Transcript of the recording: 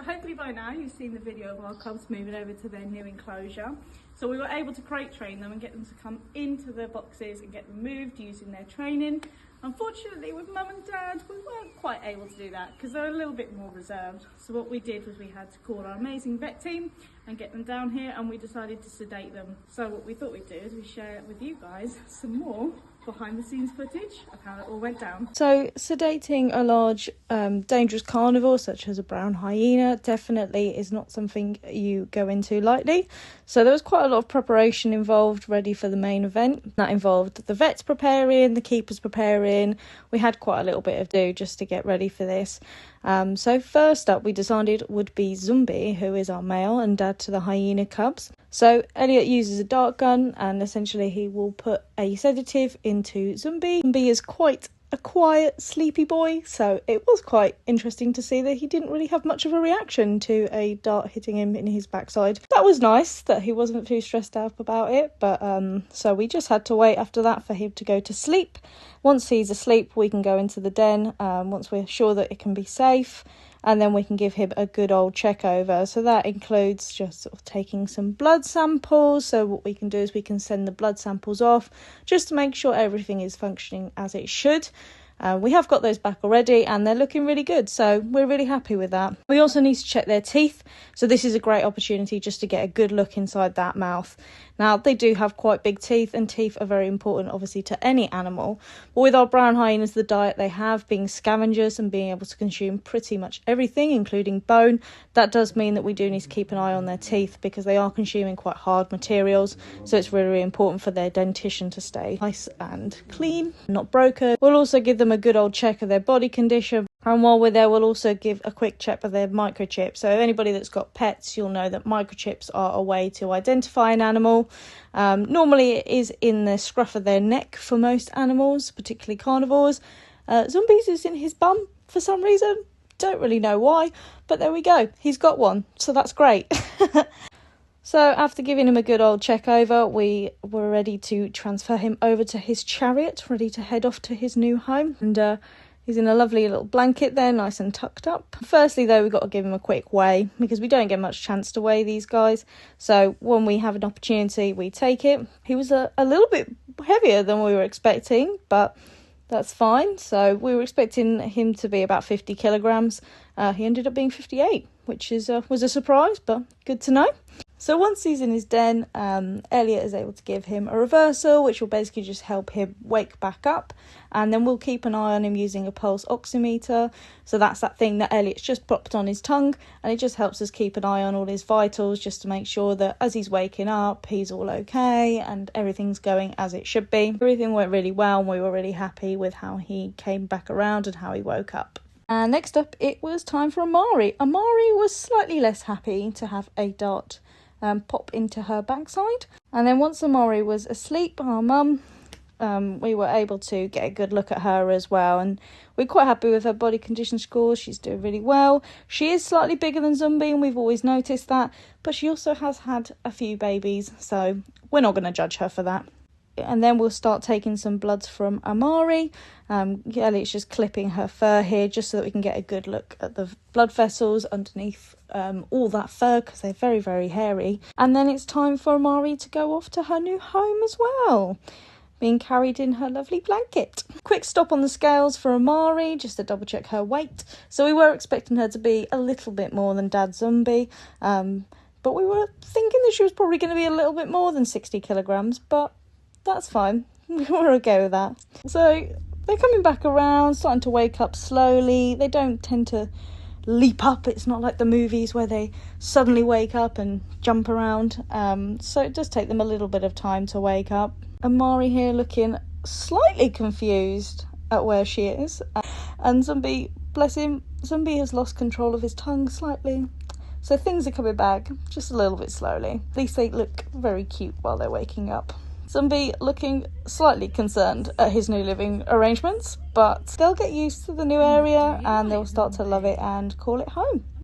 hopefully by now you've seen the video of our cubs moving over to their new enclosure. So we were able to crate train them and get them to come into the boxes and get them moved using their training. Unfortunately, with mum and dad, we weren't quite able to do that because they're a little bit more reserved. So what we did was we had to call our amazing vet team and get them down here, and we decided to sedate them. So what we thought we'd do is we share with you guys some more behind the scenes footage of how it all went down. So sedating a large dangerous carnivore such as a brown hyena definitely is not something you go into lightly. So there was quite a lot of preparation involved ready for the main event. That involved the vets preparing, the keepers preparing. We had quite a little bit of do just to get ready for this. So first up we decided would be Zumbi, who is our male and dad to the hyena cubs. So Elliot uses a dart gun and essentially he will put a sedative into Zumbi. Zumbi is quite a quiet, sleepy boy, so it was quite interesting to see that he didn't really have much of a reaction to a dart hitting him in his backside. That was nice that he wasn't too stressed out about it, but so we just had to wait after that for him to go to sleep. Once he's asleep, we can go into the den, once we're sure that it can be safe, and then we can give him a good old check over. So that includes just sort of taking some blood samples. So what we can do is we can send the blood samples off just to make sure everything is functioning as it should. We have got those back already and they're looking really good, so we're really happy with that. We also need to check their teeth, so this is a great opportunity just to get a good look inside that mouth. Now they do have quite big teeth, and teeth are very important obviously to any animal, but with our brown hyenas, the diet they have being scavengers and being able to consume pretty much everything including bone, that does mean that we do need to keep an eye on their teeth because they are consuming quite hard materials, so it's really, really important for their dentition to stay nice and clean, not broken. We'll also give them a good old check of their body condition, and while we're there we'll also give a quick check of their microchip. So anybody that's got pets, you'll know that microchips are a way to identify an animal. Normally it is in the scruff of their neck for most animals, particularly carnivores. Zumbi's is in his bum for some reason, don't really know why, but there we go, he's got one, so that's great. So after giving him a good old check over, we were ready to transfer him over to his chariot, ready to head off to his new home. And he's in a lovely little blanket there, nice and tucked up. Firstly, though, we've got to give him a quick weigh because we don't get much chance to weigh these guys. So when we have an opportunity, we take it. He was a little bit heavier than we were expecting, but that's fine. So we were expecting him to be about 50 kilograms. He ended up being 58, which was a surprise, but good to know. So once he's in his den, Elliot is able to give him a reversal, which will basically just help him wake back up. And then we'll keep an eye on him using a pulse oximeter. So that's that thing that Elliot's just popped on his tongue. And it just helps us keep an eye on all his vitals, just to make sure that as he's waking up, he's all okay and everything's going as it should be. Everything went really well and we were really happy with how he came back around and how he woke up. And next up, it was time for Amari. Amari was slightly less happy to have a dart pop into her backside, and then once Amari was asleep, our mum, we were able to get a good look at her as well, and we're quite happy with her body condition scores. She's doing really well. She is slightly bigger than Zumbi, and we've always noticed that, but she also has had a few babies, so we're not going to judge her for that. And then we'll start taking some bloods from Amari. Elliot's just clipping her fur here just so that we can get a good look at the blood vessels underneath all that fur because they're very, very hairy. And then it's time for Amari to go off to her new home as well, being carried in her lovely blanket. Quick stop on the scales for Amari just to double check her weight. So we were expecting her to be a little bit more than Dad Zumbi, but we were thinking that she was probably going to be a little bit more than 60 kilograms, but that's fine. We're okay with that. So they're coming back around, starting to wake up slowly. They don't tend to leap up. It's not like the movies where they suddenly wake up and jump around. So it does take them a little bit of time to wake up. Amari here looking slightly confused at where she is. And Zumbi, bless him, Zumbi has lost control of his tongue slightly. So things are coming back just a little bit slowly. At least they look very cute while they're waking up. Zumbi looking slightly concerned at his new living arrangements, but they'll get used to the new area and they'll start to love it and call it home.